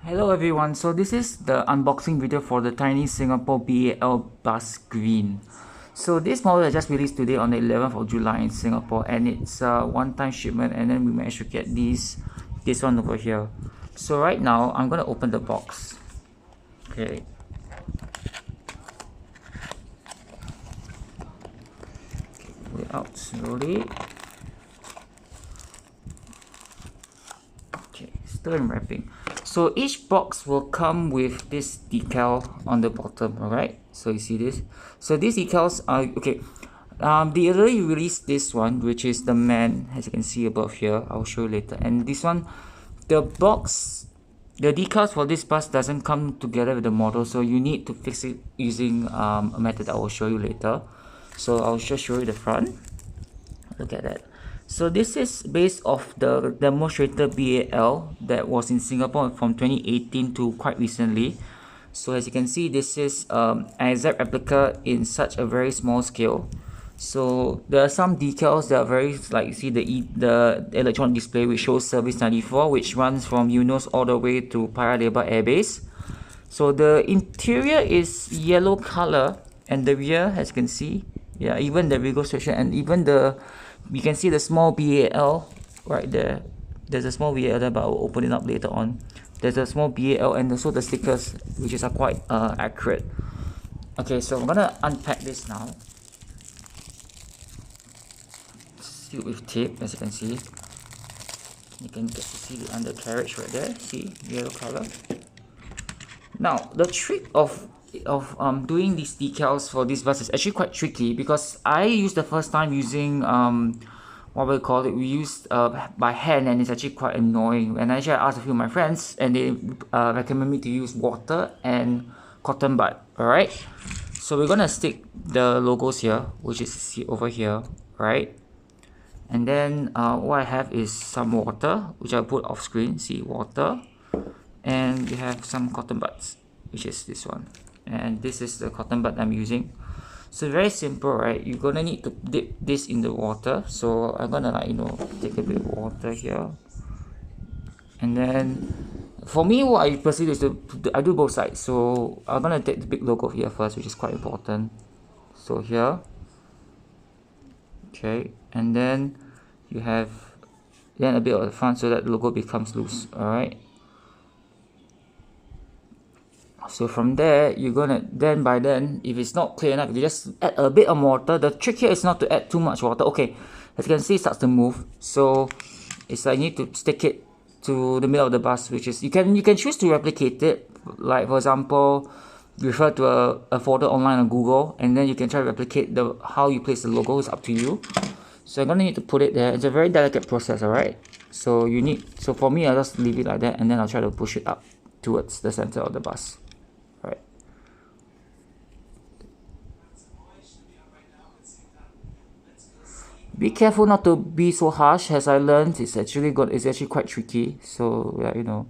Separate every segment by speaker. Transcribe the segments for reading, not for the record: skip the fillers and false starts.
Speaker 1: Hello everyone, so this is the unboxing video for the TinySG B8L Bus Green. So this model was just released today on the 11th of July in Singapore, and it's a one-time shipment, and then we managed to get this one over here. So right now I'm going to open the box. Okay. Pull it out slowly. Okay, still in wrapping. So each box will come with this decal on the bottom, alright? So you see this? So these decals are, okay, they already released this one, which is the man, as you can see above here. I'll show you later. And this one, the decals for this bus doesn't come together with the model, so you need to fix it using a method I will show you later. So I'll just show you the front. Look at that. So this is based off the demonstrator B8L that was in Singapore from 2018 to quite recently. So as you can see, this is an exact replica in such a very small scale. So there are some decals that are very, like you see the electronic display which shows service 94, which runs from Eunos all the way to Paya Lebar Air Base. So the interior is yellow color, and the rear, as you can see, yeah, even the Vigo section, and even you can see the small BAL right there. There's a small BAL there, but I'll open it up later on. There's a small BAL and also the stickers, which are quite accurate. Okay, so I'm gonna unpack this now. Sealed with tape, as you can see. You can get to see the undercarriage right there. See, yellow color. Now, the trick of doing these decals for this bus is actually quite tricky, because I used the first time using what we call it, we used by hand, and it's actually quite annoying. And actually I asked a few of my friends, and they recommend me to use water and cotton bud. Alright, so we're gonna stick the logos here, which is over here, right? And then what I have is some water, which I put off screen. See, water. And we have some cotton buds, which is this one, and this is the cotton bud I'm using. So very simple, right? You're gonna need to dip this in the water. So I'm gonna, like, take a bit of water here, and then for me, what I proceed is I do both sides. So I'm gonna take the big logo here first, which is quite important. So here, okay, and then you have a bit of the front so that the logo becomes loose. All right. So from there, you're gonna by then, if it's not clear enough, you just add a bit of water. The trick here is not to add too much water. Okay, as you can see, it starts to move. So it's like you need to stick it to the middle of the bus, which is you can choose to replicate it. Like for example, refer to a folder online on Google, and then you can try to replicate how you place the logo. It's up to you. So I'm gonna need to put it there. It's a very delicate process, alright? So for me, I'll just leave it like that, and then I'll try to push it up towards the center of the bus. Right. Be careful not to be so harsh. As I learned, it's actually quite tricky. So yeah,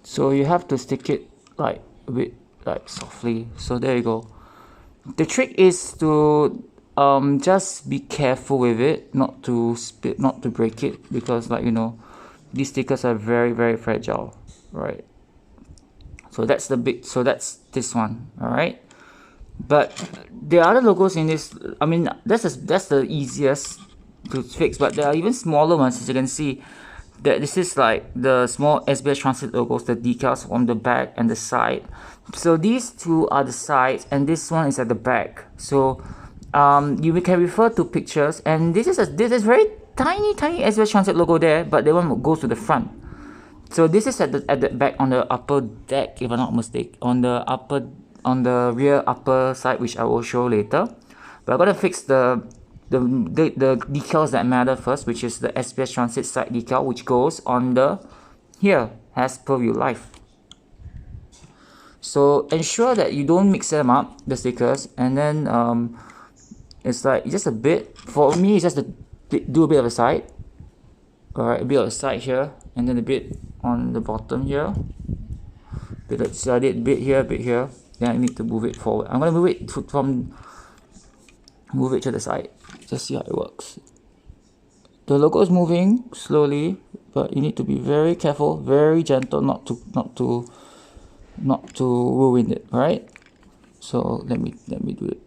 Speaker 1: So you have to stick it like a bit, like softly. So there you go. The trick is to just be careful with it, not to break it, because these stickers are very, very fragile, right? So that's this one, all right? But there are other logos in this. I mean, that's the easiest to fix, but there are even smaller ones, as you can see. That this is like the small SBS Transit logos, the decals on the back and the side. So these two are the sides, and this one is at the back. So you can refer to pictures, and this is very tiny SBS Transit logo there, but the one goes to the front. So this is at the back on the upper deck, if I'm not mistaken, on the rear upper side, which I will show later. But I'm gonna fix the decals that matter first, which is the SPS Transit side decal, which goes on the here as per view live. So ensure that you don't mix them up, the stickers, and then it's like just a bit. For me, it's just to do a bit of a side. Alright, a bit of a side here, and then a bit on the bottom here. So I did a bit here, a bit here. Then I need to move it forward. I'm gonna move it move it to the side. Just see how it works. The logo is moving slowly, but you need to be very careful, very gentle, not to ruin it. Right? So let me do it.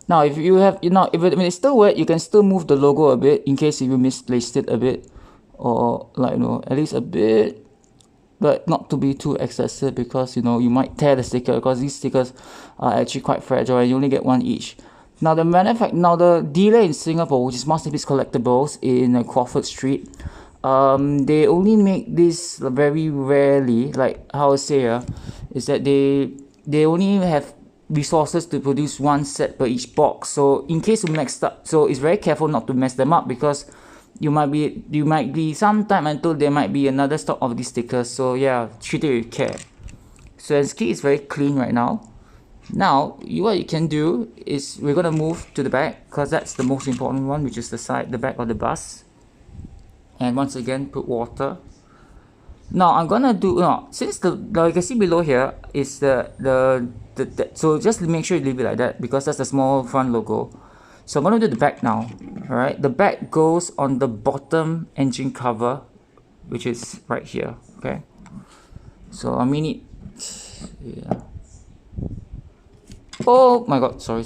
Speaker 1: Now, if you have, when it's still wet, you can still move the logo a bit in case you misplaced it a bit, or like at least a bit, but not to be too excessive because you might tear the sticker because these stickers are actually quite fragile and you only get one each. Now the dealer in Singapore, which is Masterpiece Collectibles in Crawford Street, they only make this very rarely. Like how I say, is that they only have resources to produce one set per each box. So in case you mixed up, so it's very careful not to mess them up because you might be some time until there might be another stock of these stickers. So yeah, treat it with care. So as key is very clean right now. Now what you can do is we're gonna move to the back because that's the most important one, which is the back of the bus. And once again, put water. Now I'm gonna do since you can see below here is so just make sure you leave it like that because that's the small front logo. So I'm gonna do the back now. Alright, the back goes on the bottom engine cover, which is right here. Okay, so I mean it. Yeah. Oh my god, sorry.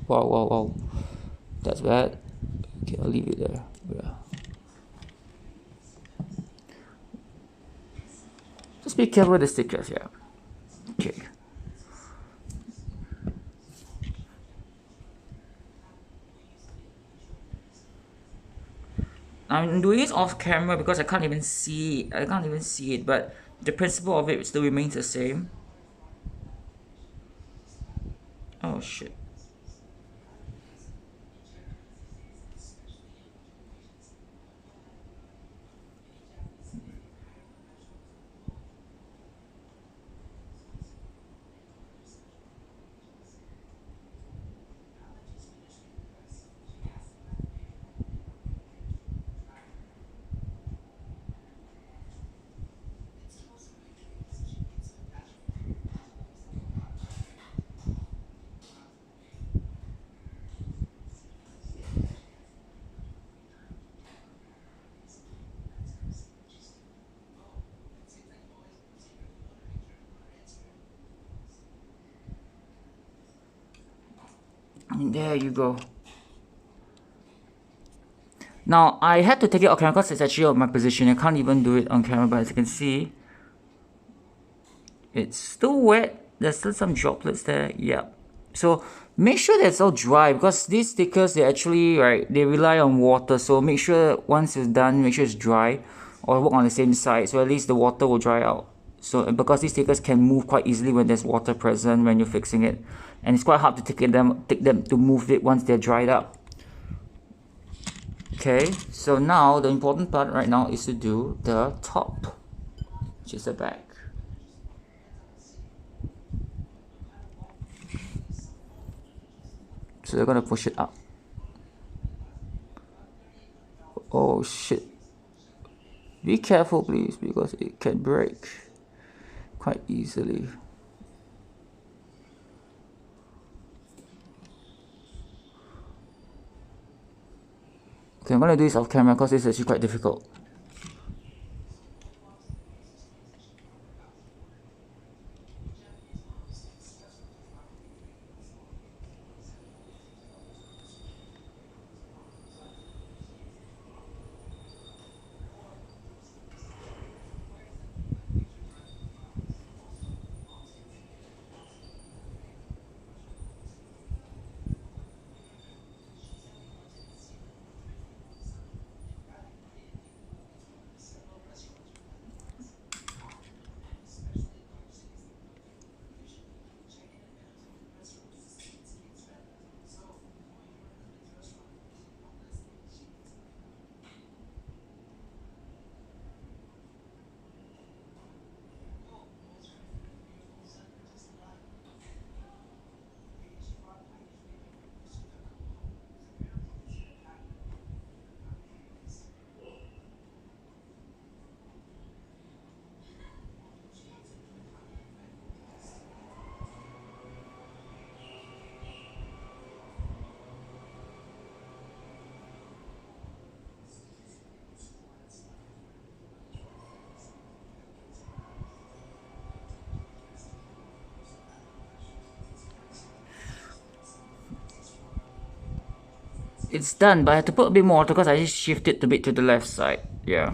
Speaker 1: Wow, that's bad. Okay, I'll leave it there. Yeah. Just be careful with the stickers, yeah. Okay. I'm doing this off camera because I can't even see it, but the principle of it still remains the same. Oh shit. And there you go. Now I had to take it off camera because it's actually on my position. I can't even do it on camera, but as you can see, it's still wet. There's still some droplets there. Yeah. So make sure that it's all dry because these stickers, they actually they rely on water. So make sure once it's done, make sure it's dry, or work on the same side. So at least the water will dry out. So because these stickers can move quite easily when there's water present when you're fixing it, and it's quite hard to take them to move it once they're dried up. Okay, so now the important part right now is to do the top, which is the back. So they're gonna push it up. Oh shit. Be careful please because it can break quite easily. Okay, I'm gonna do this off camera because it's actually quite difficult. it's done, but I have to put a bit more water because I just shift it a bit to the left side. Yeah.